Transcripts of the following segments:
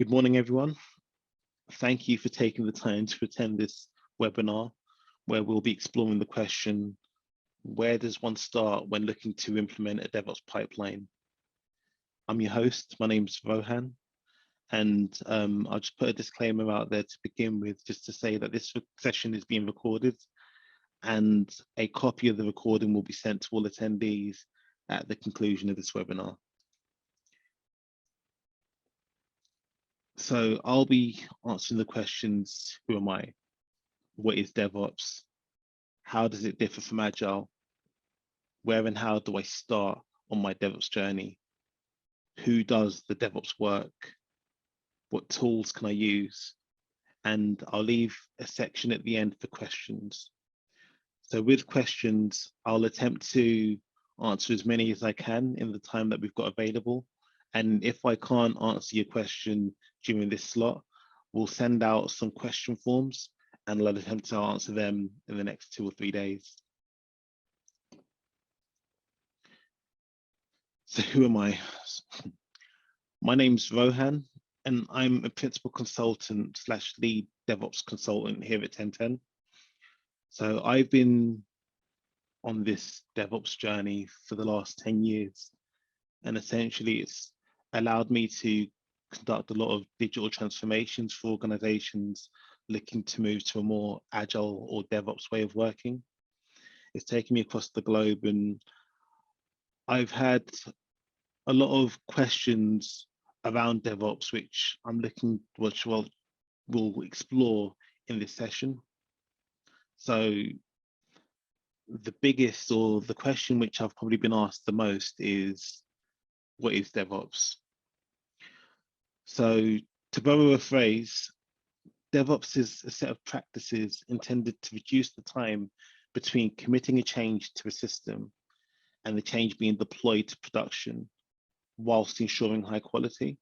Good morning, everyone. Thank you for taking the time to attend this webinar, where we'll be exploring the question, where does one start when looking to implement a DevOps pipeline? I'm your host, my name's Rohan, and I'll just put a disclaimer out there to begin with, just to say that this session is being recorded, and a copy of the recording will be sent to all attendees at the conclusion of this webinar. So I'll be answering the questions: who am I? What is DevOps? How does it differ from Agile? Where and how do I start on my DevOps journey? Who does the DevOps work? What tools can I use? And I'll leave a section at the end for questions. So with questions, I'll attempt to answer as many as I can in the time that we've got available. And if I can't answer your question during this slot, we'll send out some question forms and I'll attempt to answer them in the next 2 or 3 days. So who am I? My name's Rohan, and I'm a principal consultant / lead DevOps consultant here at Ten10. So I've been on this DevOps journey for the last 10 years, and essentially it's allowed me to conduct a lot of digital transformations for organizations looking to move to a more agile or DevOps way of working. It's taken me across the globe, and I've had a lot of questions around DevOps, which we'll explore in this session. So the biggest, or the question which I've probably been asked the most, is what is DevOps? So to borrow a phrase, DevOps is a set of practices intended to reduce the time between committing a change to a system and the change being deployed to production, whilst ensuring high quality.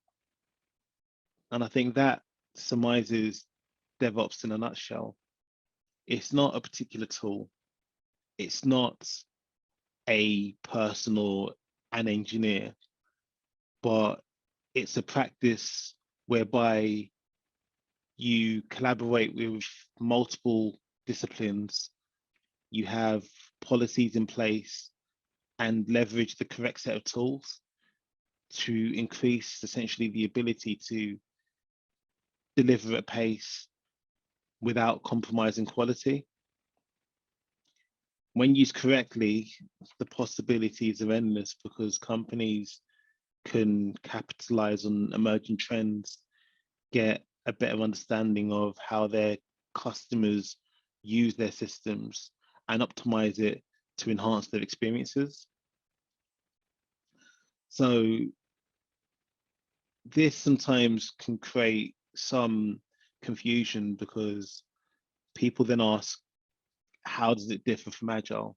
And I think that surmises DevOps in a nutshell. It's not a particular tool. It's not a person or an engineer, but it's a practice whereby you collaborate with multiple disciplines, you have policies in place, and leverage the correct set of tools to increase essentially the ability to deliver at pace without compromising quality. When used correctly, the possibilities are endless, because companies can capitalize on emerging trends, get a better understanding of how their customers use their systems, and optimize it to enhance their experiences. So this sometimes can create some confusion, because people then ask, how does it differ from Agile?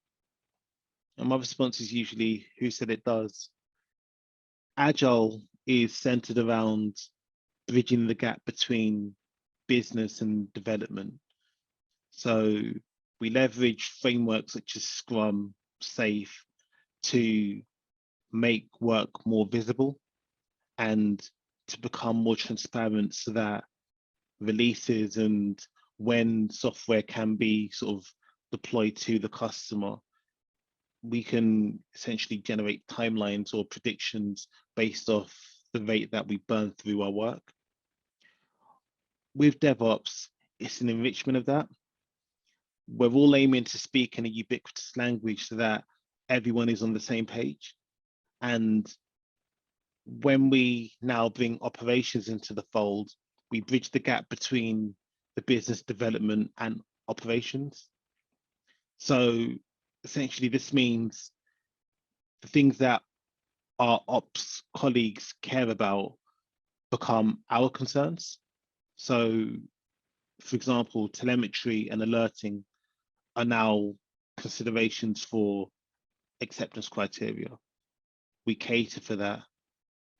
And my response is usually, who said it does? Agile is centered around bridging the gap between business and development. So we leverage frameworks such as Scrum, Safe, to make work more visible and to become more transparent, so that releases and when software can be sort of deployed to the customer, we can essentially generate timelines or predictions based off the rate that we burn through our work. With DevOps, it's an enrichment of that. We're all aiming to speak in a ubiquitous language so that everyone is on the same page. And when we now bring operations into the fold, we bridge the gap between the business development and operations. So essentially, this means the things that our ops colleagues care about become our concerns. So, for example, telemetry and alerting are now considerations for acceptance criteria. We cater for that.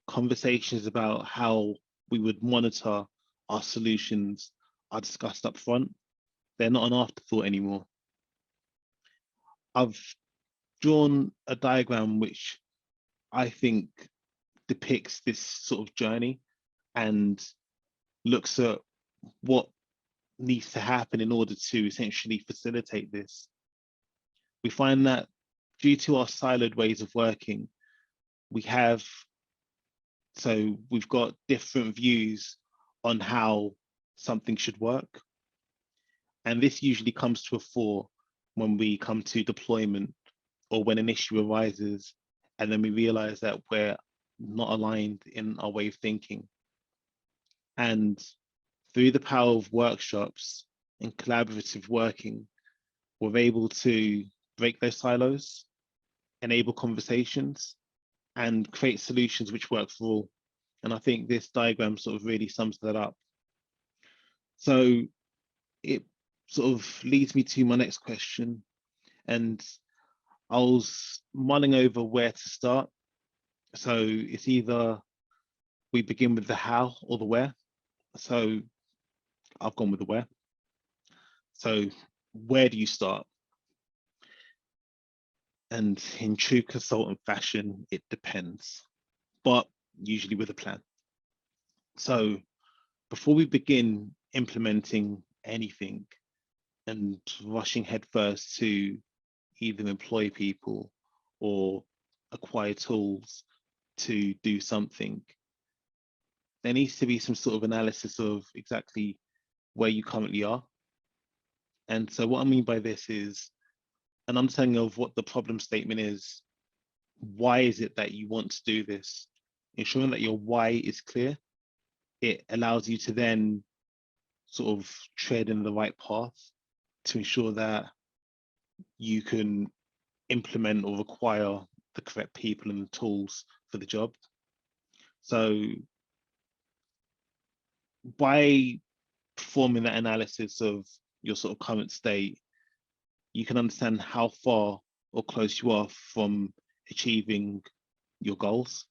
Conversations about how we would monitor our solutions are discussed up front. They're not an afterthought anymore. I've drawn a diagram which I think depicts this sort of journey, and looks at what needs to happen in order to essentially facilitate this. We find that due to our siloed ways of working, we've got different views on how something should work. And this usually comes to a fore when we come to deployment or when an issue arises, and then we realize that we're not aligned in our way of thinking. And through the power of workshops and collaborative working, we're able to break those silos, enable conversations, and create solutions which work for all. And I think this diagram sort of really sums that up. So it sort of leads me to my next question. And I was mulling over where to start. So it's either we begin with the how or the where. So I've gone with the where. So where do you start? And in true consultant fashion, it depends, but usually with a plan. So before we begin implementing anything and rushing headfirst to either employ people or acquire tools to do something, there needs to be some sort of analysis of exactly where you currently are. And so what I mean by this is an understanding of what the problem statement is. Why is it that you want to do this? Ensuring that your why is clear, it allows you to then sort of tread in the right path to ensure that you can implement or require the correct people and the tools for the job. So by performing that analysis of your sort of current state, you can understand how far or close you are from achieving your goals.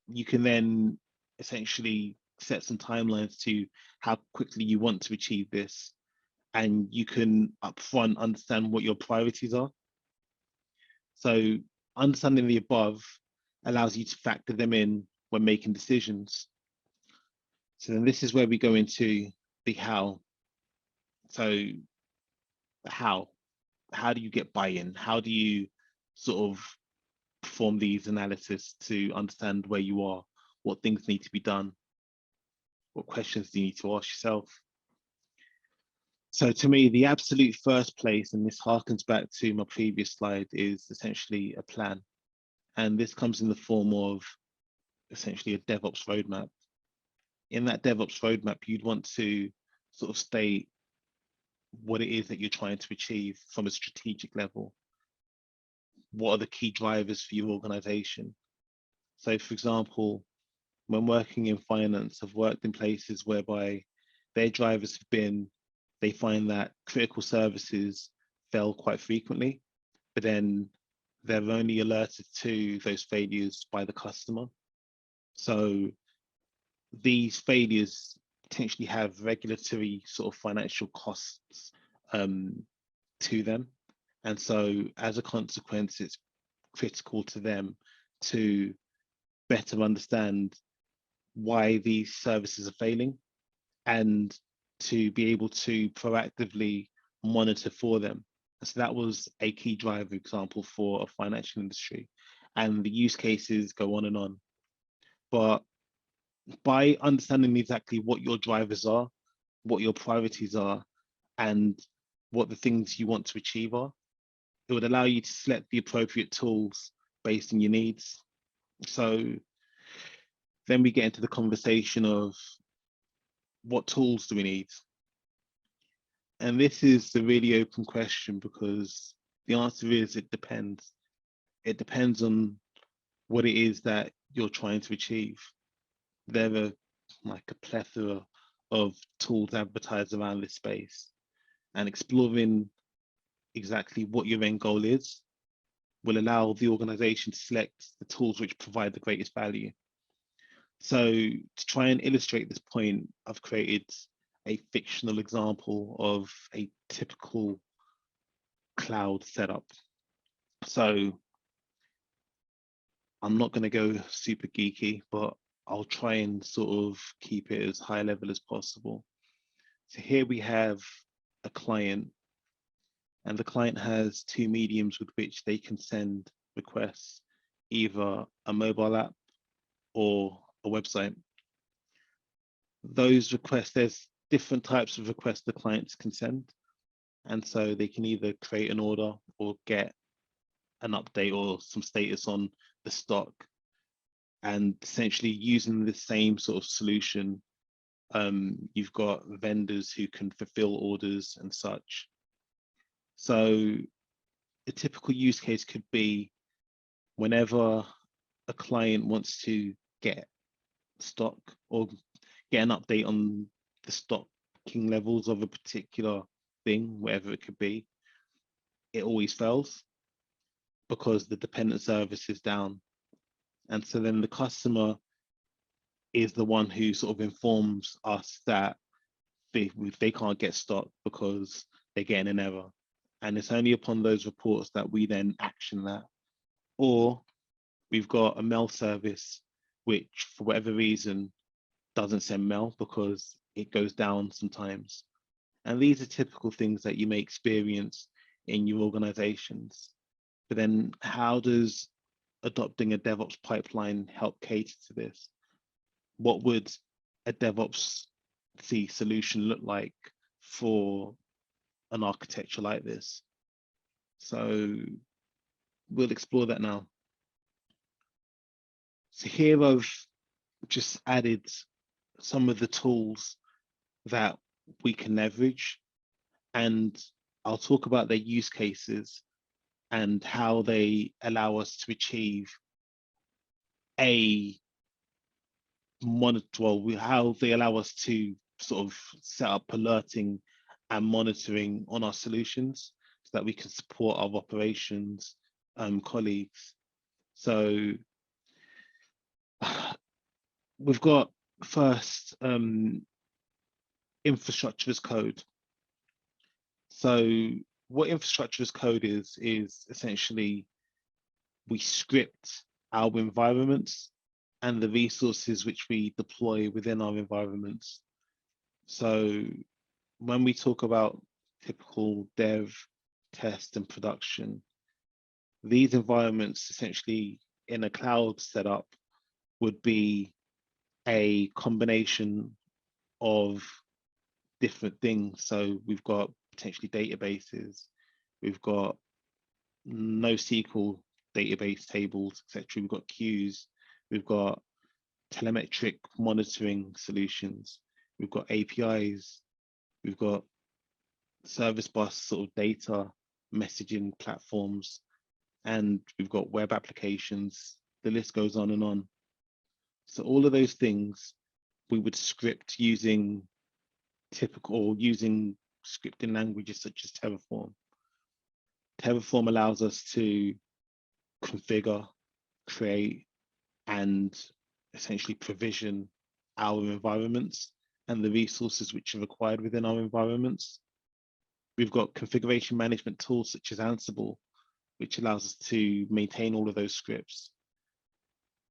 You can then essentially set some timelines to how quickly you want to achieve this, and you can upfront understand what your priorities are. So understanding the above allows you to factor them in when making decisions. So then this is where we go into the how. So how do you get buy-in? How do you sort of perform these analysis to understand where you are, what things need to be done, what questions do you need to ask yourself? So to me, the absolute first place, and this harkens back to my previous slide, is essentially a plan. And this comes in the form of essentially a DevOps roadmap. In that DevOps roadmap, you'd want to sort of state what it is that you're trying to achieve from a strategic level. What are the key drivers for your organization? So for example, when working in finance, I've worked in places whereby their drivers have been, they find that critical services fail quite frequently, but then they're only alerted to those failures by the customer. So these failures potentially have regulatory sort of financial costs to them. And so as a consequence, it's critical to them to better understand why these services are failing and to be able to proactively monitor for them. So that was a key driver example for a financial industry, and the use cases go on and on. But by understanding exactly what your drivers are, what your priorities are, and what the things you want to achieve are, it would allow you to select the appropriate tools based on your needs. So then we get into the conversation of what tools do we need? And this is the really open question, because the answer is it depends. It depends on what it is that you're trying to achieve. There are like a plethora of tools advertised around this space, and exploring exactly what your end goal is will allow the organization to select the tools which provide the greatest value. So to try and illustrate this point, I've created a fictional example of a typical cloud setup. So I'm not going to go super geeky, but I'll try and sort of keep it as high level as possible. So here we have a client, and the client has two mediums with which they can send requests, either a mobile app or a website. Those requests, there's different types of requests the clients can send. And so they can either create an order or get an update or some status on the stock. And essentially using the same sort of solution, you've got vendors who can fulfill orders and such. So a typical use case could be whenever a client wants to get stock or get an update on the stocking levels of a particular thing, whatever it could be, it always fails because the dependent service is down. And so then the customer is the one who sort of informs us that they can't get stock because they're getting an error. And it's only upon those reports that we then action that. Or we've got a mail service, which for whatever reason doesn't send mail because it goes down sometimes. And these are typical things that you may experience in your organizations. But then how does adopting a DevOps pipeline help cater to this? What would a DevOps solution look like for an architecture like this? So we'll explore that now. So here I've just added some of the tools that we can leverage, and I'll talk about their use cases and how they allow us to achieve a how they allow us to sort of set up alerting and monitoring on our solutions so that we can support our operations colleagues. So we've got first infrastructure as code. So what infrastructure as code is essentially we script our environments and the resources which we deploy within our environments. So when we talk about typical dev, test, and production, these environments essentially in a cloud setup would be a combination of different things. So we've got potentially databases, we've got NoSQL database tables, etc. We've got queues, we've got telemetric monitoring solutions, we've got APIs, we've got service bus sort of data messaging platforms, and we've got web applications. The list goes on and on. So all of those things we would script using using scripting languages such as Terraform. Terraform allows us to configure, create, and essentially provision our environments and the resources which are required within our environments. We've got configuration management tools such as Ansible, which allows us to maintain all of those scripts.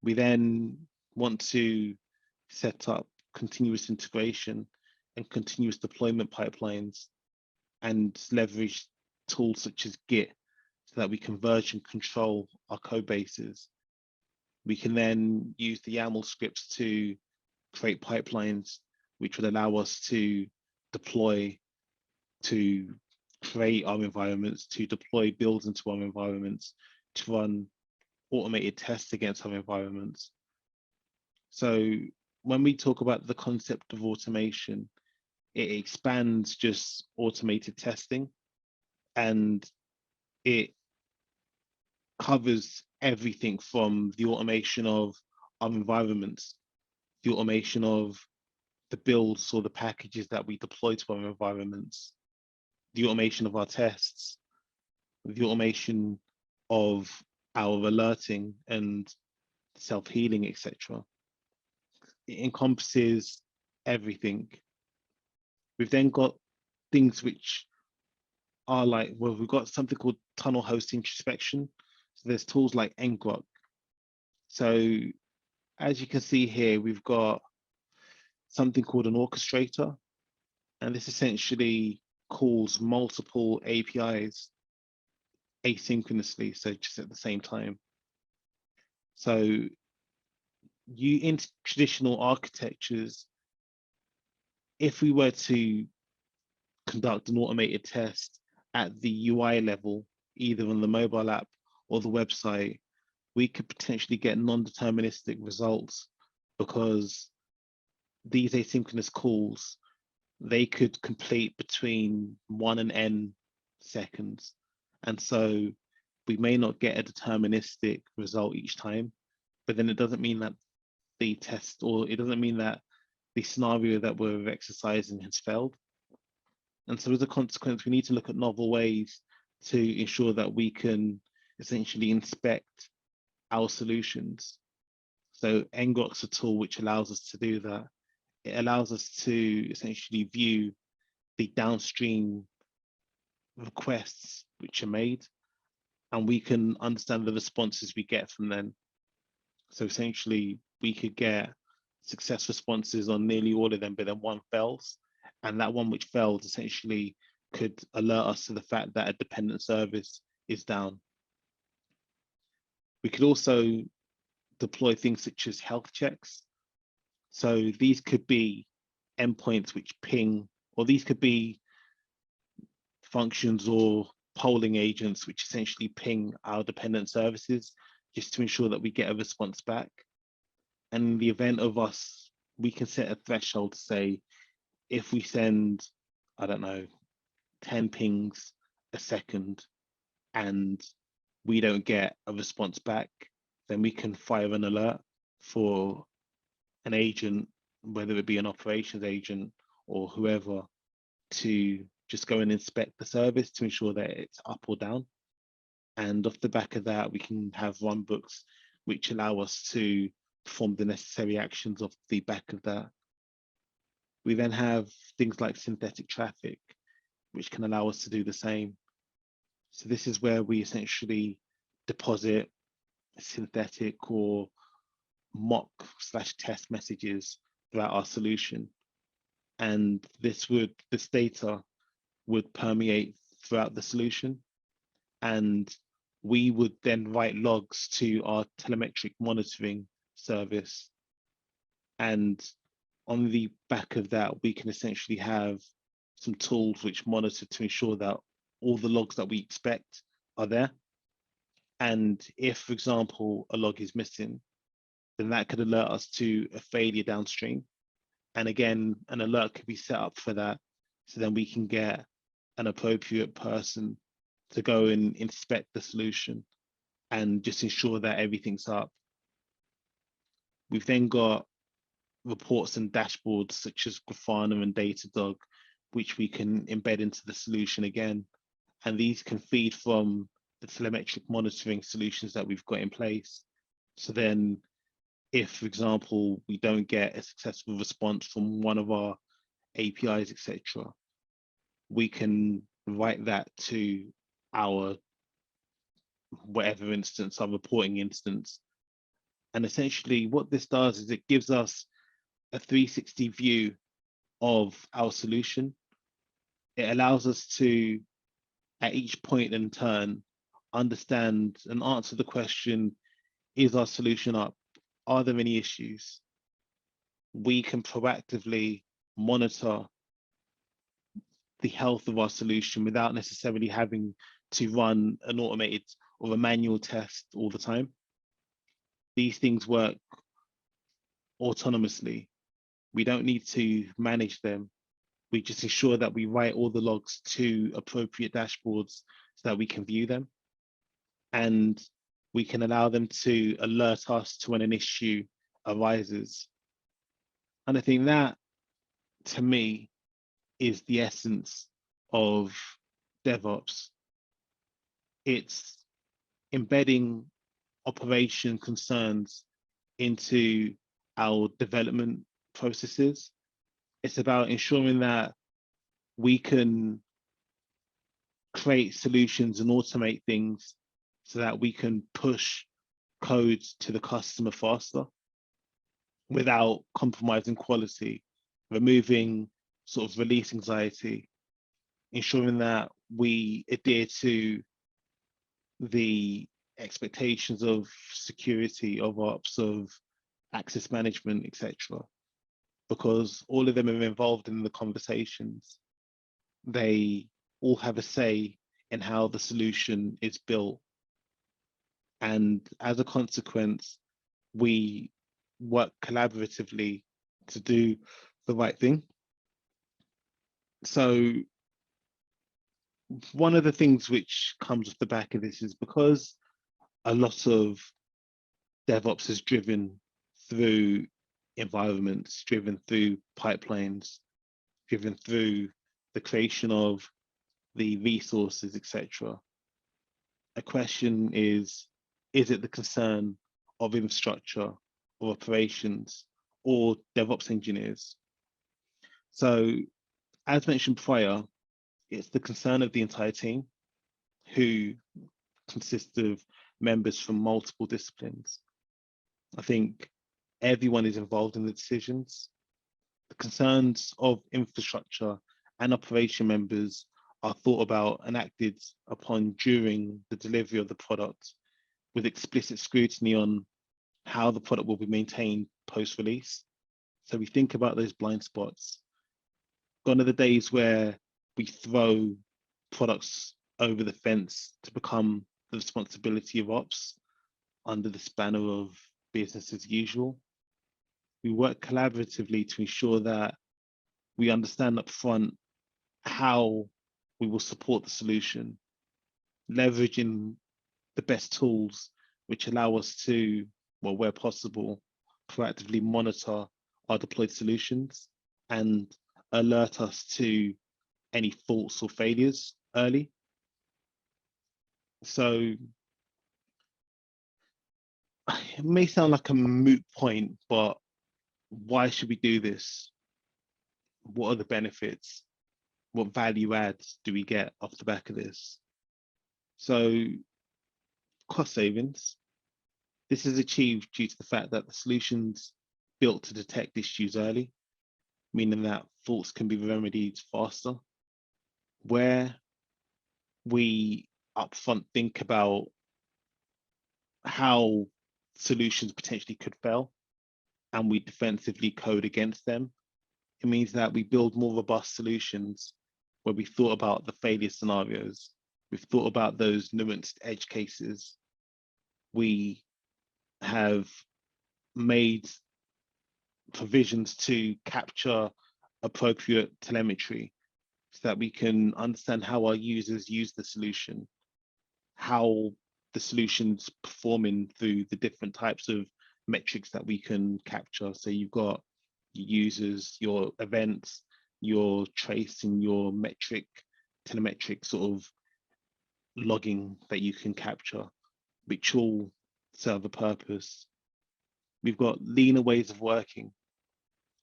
We then want to set up continuous integration and continuous deployment pipelines and leverage tools such as Git so that we can version control our code bases. We can then use the YAML scripts to create pipelines which would allow us to deploy, to create our environments, to deploy builds into our environments, to run automated tests against our environments. So when we talk about the concept of automation, it expands just automated testing, and it covers everything from the automation of our environments, the automation of the builds or the packages that we deploy to our environments, the automation of our tests, the automation of our alerting and self-healing, etc. It encompasses everything. We've then got things which are like, well, we've got something called tunnel host introspection. So there's tools like ngrok. So as you can see here, we've got something called an orchestrator, and this essentially calls multiple APIs asynchronously, so just at the same time. So in traditional architectures, if we were to conduct an automated test at the UI level, either on the mobile app or the website, we could potentially get non-deterministic results, because these asynchronous calls, they could complete between 1 and n seconds. And so we may not get a deterministic result each time, but then it doesn't mean that the test, or it doesn't mean that the scenario that we're exercising has failed. And so as a consequence, we need to look at novel ways to ensure that we can essentially inspect our solutions. So ngoc's a tool which allows us to do that. It allows us to essentially view the downstream requests which are made, and we can understand the responses we get from them. So essentially, we could get success responses on nearly all of them, but then one fails. And that one which fails essentially could alert us to the fact that a dependent service is down. We could also deploy things such as health checks. So these could be endpoints which ping, or these could be functions or polling agents which essentially ping our dependent services, just to ensure that we get a response back. And in the event of us, we can set a threshold to say, if we send, I don't know, 10 pings a second and we don't get a response back, then we can fire an alert for an agent, whether it be an operations agent or whoever, to just go and inspect the service to ensure that it's up or down. And off the back of that, we can have runbooks which allow us to perform the necessary actions off the back of that. We then have things like synthetic traffic, which can allow us to do the same. So this is where we essentially deposit synthetic or mock/test messages throughout our solution. And this data would permeate throughout the solution. And we would then write logs to our telemetric monitoring service. And on the back of that, we can essentially have some tools which monitor to ensure that all the logs that we expect are there. And if, for example, a log is missing, then that could alert us to a failure downstream. And again, an alert could be set up for that. So then we can get an appropriate person to go and inspect the solution and just ensure that everything's up. We've then got reports and dashboards such as Grafana and Datadog, which we can embed into the solution again. And these can feed from the telemetric monitoring solutions that we've got in place. So then if, for example, we don't get a successful response from one of our APIs, etc., we can write that to our whatever instance, our reporting instance. And essentially what this does is it gives us a 360 view of our solution. It allows us to, at each point in turn, understand and answer the question, is our solution up? Are there any issues? We can proactively monitor the health of our solution without necessarily having to run an automated or a manual test all the time. These things work autonomously. We don't need to manage them. We just ensure that we write all the logs to appropriate dashboards so that we can view them. And we can allow them to alert us to when an issue arises. And I think that, to me, is the essence of DevOps. It's embedding operation concerns into our development processes. It's about ensuring that we can create solutions and automate things so that we can push code to the customer faster. without compromising quality, removing sort of release anxiety, ensuring that we adhere to the expectations of security, of ops, of access management, etc. Because all of them are involved in the conversations. They all have a say in how the solution is built. And as a consequence, we work collaboratively to do the right thing. So one of the things which comes off the back of this is because a lot of DevOps is driven through environments, driven through pipelines, driven through the creation of the resources, etc. A question is it the concern of infrastructure or operations or DevOps engineers? So as mentioned prior, it's the concern of the entire team, who consists of members from multiple disciplines. I think everyone is involved in the decisions. The concerns of infrastructure and operation members are thought about and acted upon during the delivery of the product, with explicit scrutiny on how the product will be maintained post-release. So we think about those blind spots. Gone are the days where we throw products over the fence to become the responsibility of ops under the spanner of business as usual. We work collaboratively to ensure that we understand upfront how we will support the solution, leveraging the best tools which allow us to, well, where possible, proactively monitor our deployed solutions and alert us to any faults or failures early. So it may sound like a moot point, but why should we do this? What are the benefits? What value adds do we get off the back of this? So cost savings. This is achieved due to the fact that the solution's built to detect issues early, meaning that faults can be remedied faster. Where we upfront think about how solutions potentially could fail and we defensively code against them, it means that we build more robust solutions where we thought about the failure scenarios, we've thought about those nuanced edge cases, we have made provisions to capture appropriate telemetry so that we can understand how our users use the solution, how the solution's performing through the different types of metrics that we can capture. So you've got your users, your events, your trace and your metric, telemetric sort of logging that you can capture, which all serve a purpose. We've got leaner ways of working.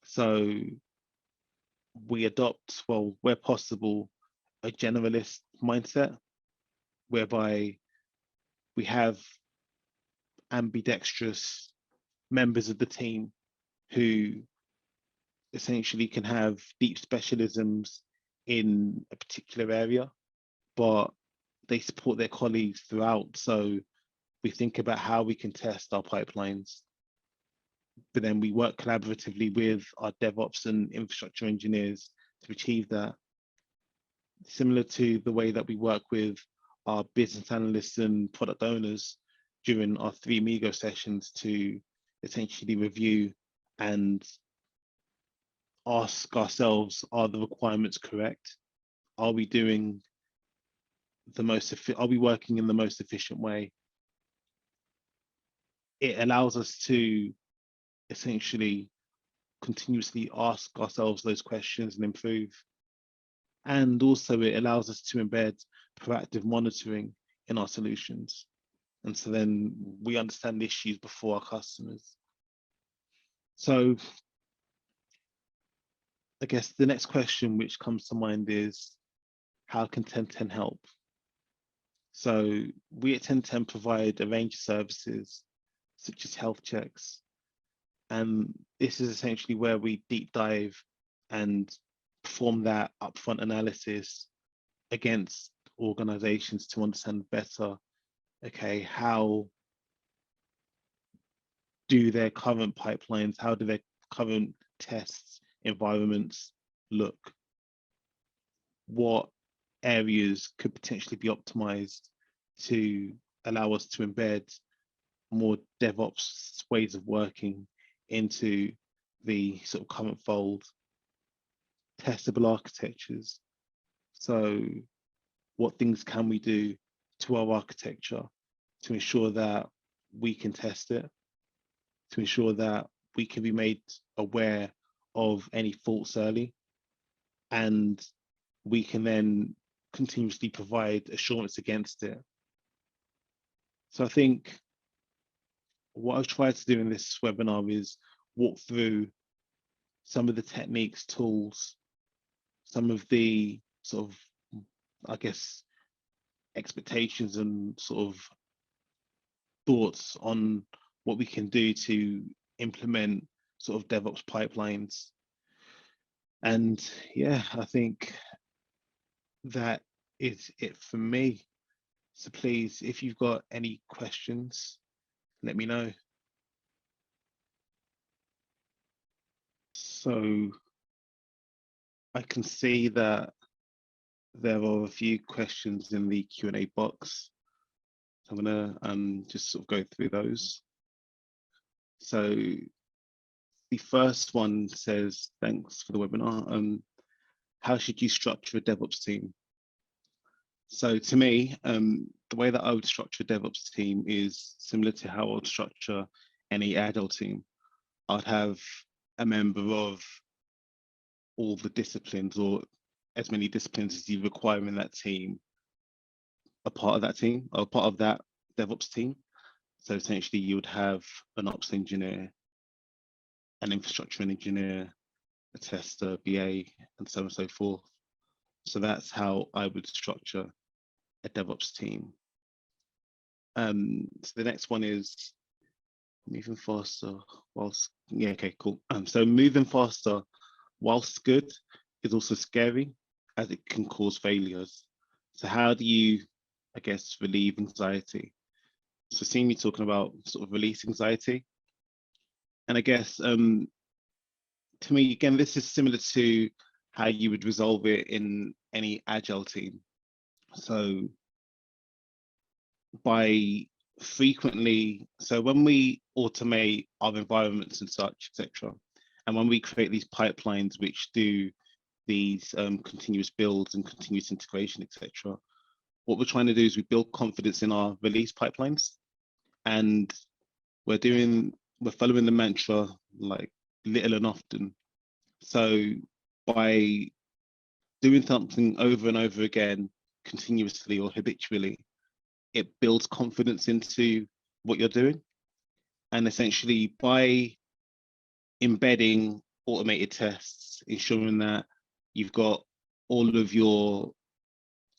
So we adopt, well, where possible, a generalist mindset, whereby we have ambidextrous members of the team who essentially can have deep specialisms in a particular area, but they support their colleagues throughout. So we think about how we can test our pipelines, but then we work collaboratively with our DevOps and infrastructure engineers to achieve that. Similar to the way that we work with our business analysts and product owners during our 3 Amigo sessions to essentially review and ask ourselves, are the requirements correct? Are we doing the most, are we working in the most efficient way? It allows us to essentially continuously ask ourselves those questions and improve. And also it allows us to embed proactive monitoring in our solutions. And so then we understand the issues before our customers. So I guess the next question which comes to mind is, how can 1010 help? So we at 1010 provide a range of services such as health checks, And this is essentially where we deep dive and perform that upfront analysis against organizations to understand better, okay, how do their current pipelines, how do their current tests environments look? What areas could potentially be optimized to allow us to embed more DevOps ways of working into the sort of current fold, testable architectures. So what things can we do to our architecture to ensure that we can test it, to ensure that we can be made aware of any faults early, and we can then continuously provide assurance against it. So I think what I've tried to do in this webinar is walk through some of the techniques, tools, some of the sort of, I guess, expectations and sort of thoughts on what we can do to implement sort of DevOps pipelines. And yeah, I think that is it for me. So please, if you've got any questions, let me know. So I can see that there are a few questions in the Q&A box. So I'm gonna just sort of go through those. So the first one says, thanks for the webinar. How should you structure a DevOps team? So to me, the way that I would structure a DevOps team is similar to how I would structure any Agile team. I'd have a member of all the disciplines, or as many disciplines as you require in that team, a part of that team, or part of that DevOps team. So essentially you would have an ops engineer, an infrastructure engineer, a tester, BA, and so on and so forth. So that's how I would structure a DevOps team. So the next one is moving faster whilst, yeah, okay, cool. So moving faster whilst good is also scary, as it can cause failures. So how do you, I guess, relieve anxiety? So seeing me talking about sort of release anxiety. And I guess, to me, again, this is similar to how you would resolve it in any Agile team. So by frequently, so when we automate our environments and such, etc., and when we create these pipelines which do these continuous builds and continuous integration, etc., what we're trying to do is we build confidence in our release pipelines, and we're following the mantra like little and often. So by doing something over and over again, continuously or habitually, it builds confidence into what you're doing. And essentially by embedding automated tests, ensuring that you've got all of your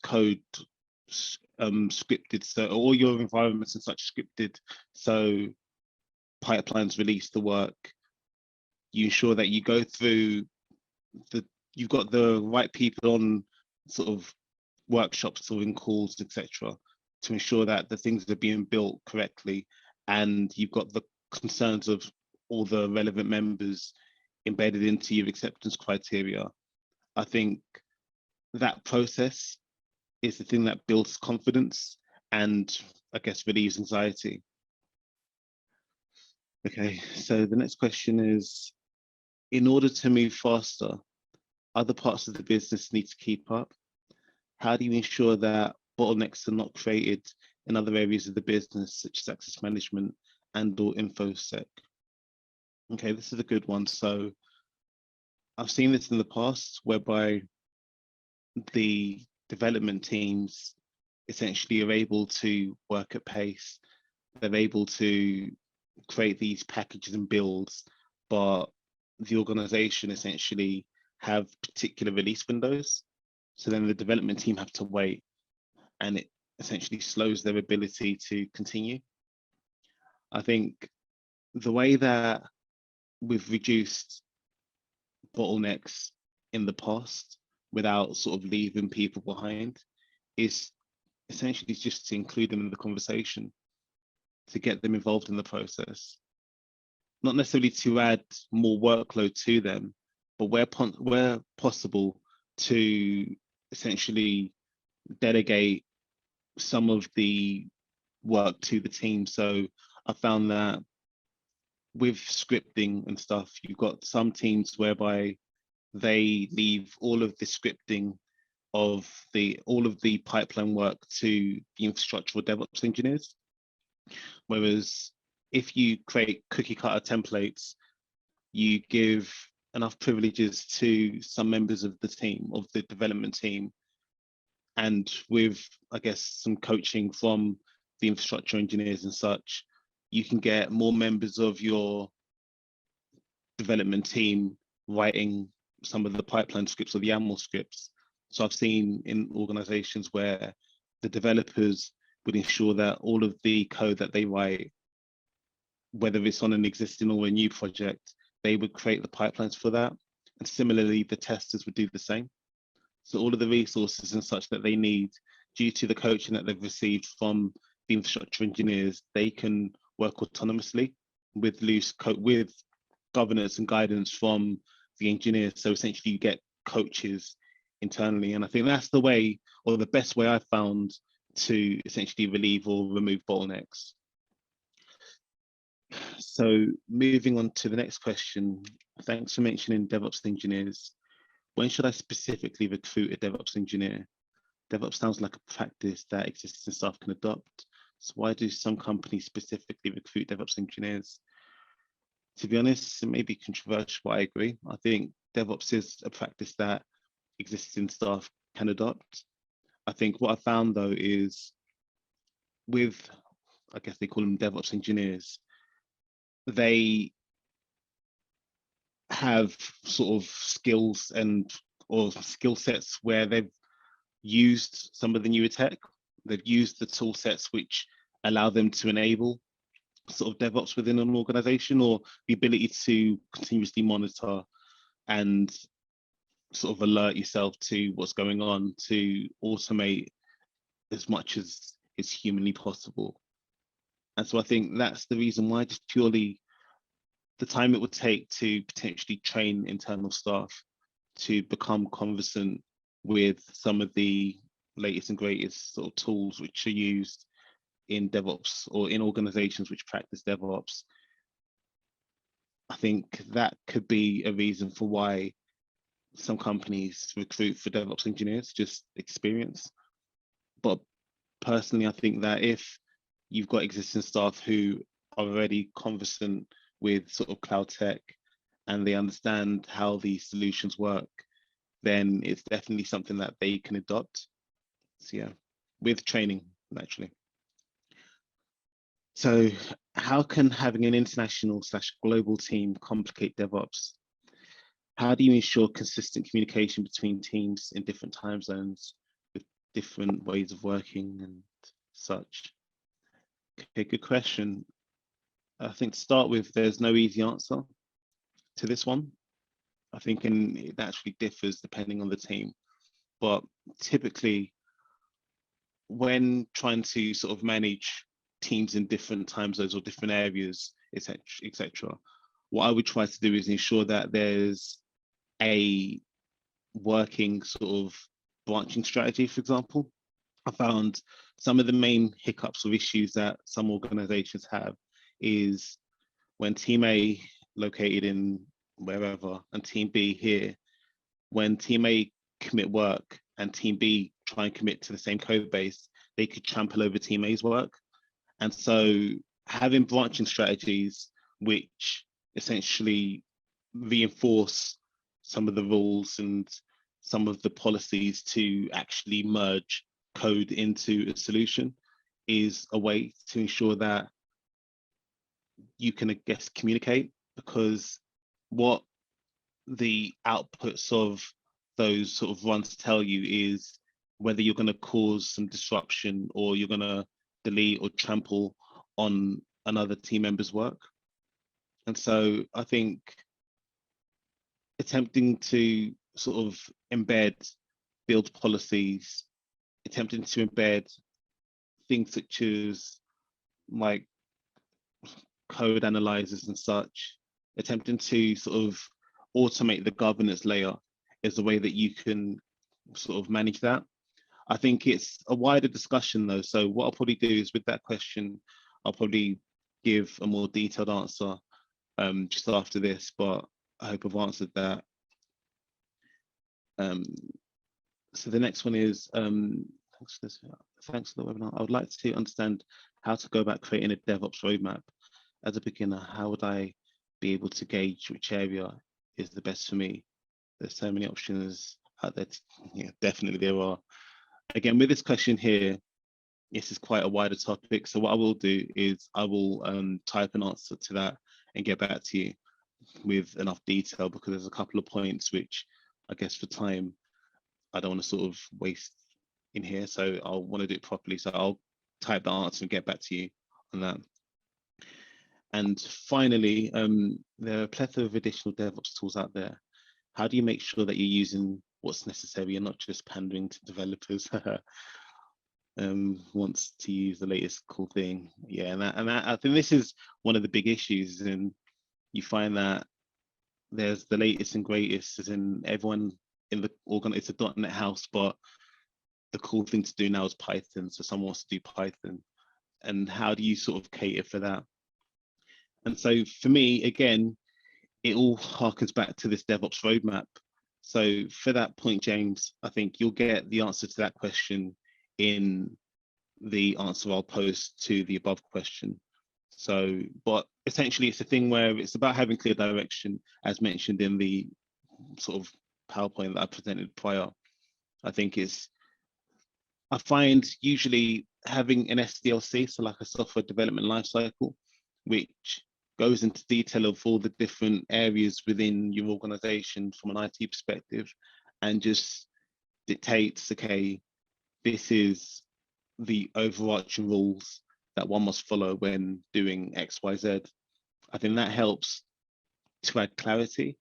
code scripted, so all your environments and such scripted, so pipelines release the work, you ensure that you go through you've got the right people on sort of workshops or in calls, etc., to ensure that the things are being built correctly, and you've got the concerns of all the relevant members embedded into your acceptance criteria. I think that process is the thing that builds confidence and, I guess, relieves anxiety. Okay, so the next question is, in order to move faster, other parts of the business need to keep up. How do you ensure that bottlenecks are not created in other areas of the business, such as access management and or InfoSec? Okay, this is a good one. So I've seen this in the past, whereby the development teams essentially are able to work at pace. They're able to create these packages and builds, but the organization essentially have particular release windows. So then the development team have to wait, and it essentially slows their ability to continue. I think the way that we've reduced bottlenecks in the past without sort of leaving people behind is essentially just to include them in the conversation, to get them involved in the process, not necessarily to add more workload to them, but where possible to essentially delegate some of the work to the team. So I found that with scripting and stuff, you've got some teams whereby they leave all of the scripting of all of the pipeline work to the infrastructure or DevOps engineers. Whereas if you create cookie cutter templates, you give enough privileges to some members of the team, of the development team, and with, I guess, some coaching from the infrastructure engineers and such, you can get more members of your development team writing some of the pipeline scripts or the YAML scripts. So I've seen in organizations where the developers would ensure that all of the code that they write, whether it's on an existing or a new project, they would create the pipelines for that. And similarly, the testers would do the same. So all of the resources and such that they need, due to the coaching that they've received from the infrastructure engineers, they can work autonomously with with governance and guidance from the engineers. So essentially you get coaches internally. And I think that's the way, or the best way I've found to essentially relieve or remove bottlenecks. So moving on to the next question. Thanks for mentioning DevOps engineers. When should I specifically recruit a DevOps engineer? DevOps sounds like a practice that existing staff can adopt. So why do some companies specifically recruit DevOps engineers? To be honest, it may be controversial, but I agree. I think DevOps is a practice that existing staff can adopt. I think what I found though is with, I guess they call them DevOps engineers, they have sort of skills or skill sets where they've used some of the newer tech. They've used the tool sets which allow them to enable sort of DevOps within an organization, or the ability to continuously monitor and sort of alert yourself to what's going on, to automate as much as is humanly possible. And so I think that's the reason why, just purely the time it would take to potentially train internal staff to become conversant with some of the latest and greatest sort of tools which are used in DevOps or in organizations which practice DevOps. I think that could be a reason for why some companies recruit for DevOps engineers, just experience. But personally, I think that if you've got existing staff who are already conversant with sort of cloud tech and they understand how these solutions work, then it's definitely something that they can adopt. So yeah, with training, naturally. So how can having an international/global team complicate DevOps? How do you ensure consistent communication between teams in different time zones with different ways of working and such? Okay, good question. I think to start with, there's no easy answer to this one. I think it actually differs depending on the team. But typically, when trying to sort of manage teams in different time zones or different areas, etc., what I would try to do is ensure that there's a working sort of branching strategy, for example. I found some of the main hiccups or issues that some organizations have is when team A located in wherever and team B here, when team A commit work and team B try and commit to the same code base, they could trample over team A's work. And so having branching strategies which essentially reinforce some of the rules and some of the policies to actually merge code into a solution is a way to ensure that you can, I guess, communicate, because what the outputs of those sort of runs tell you is whether you're going to cause some disruption or you're going to delete or trample on another team member's work. And so I think attempting to sort of build policies, attempting to embed things such as like code analyzers and such, attempting to sort of automate the governance layer is the way that you can sort of manage that. I think it's a wider discussion though. So what I'll probably do is with that question, I'll probably give a more detailed answer just after this, but I hope I've answered that. So the next one is, thanks for the webinar. I would like to understand how to go about creating a DevOps roadmap. As a beginner, how would I be able to gauge which area is the best for me? There's so many options out there. Yeah, definitely there are. Again, with this question here, this is quite a wider topic. So what I will do is I will type an answer to that and get back to you with enough detail, because there's a couple of points which I guess for time, I don't want to sort of waste in here. So I'll want to do it properly. So I'll type the answer and get back to you on that. And finally, there are a plethora of additional DevOps tools out there. How do you make sure that you're using what's necessary and not just pandering to developers? Wants to use the latest cool thing. Yeah, and I think this is one of the big issues, and you find that there's the latest and greatest, as in everyone in the it's a .NET house, but the cool thing to do now is Python. So someone wants to do Python, and how do you sort of cater for that? And so for me, again, it all harkens back to this DevOps roadmap. So for that point, James, I think you'll get the answer to that question in the answer I'll post to the above question. So, but essentially it's a thing where it's about having clear direction, as mentioned in the sort of PowerPoint that I presented prior. I find usually having an SDLC, so like a software development lifecycle, which goes into detail of all the different areas within your organization from an IT perspective, and just dictates, okay, this is the overarching rules that one must follow when doing X, Y, Z. I think that helps to add clarity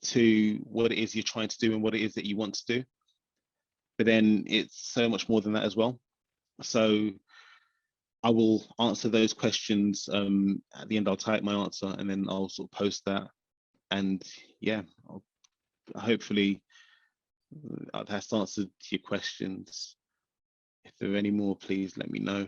to what it is you're trying to do and what it is that you want to do. But then it's so much more than that as well. So I will answer those questions at the end. I'll type my answer and then I'll sort of post that. And yeah, hopefully that's answered your questions. If there are any more, please let me know.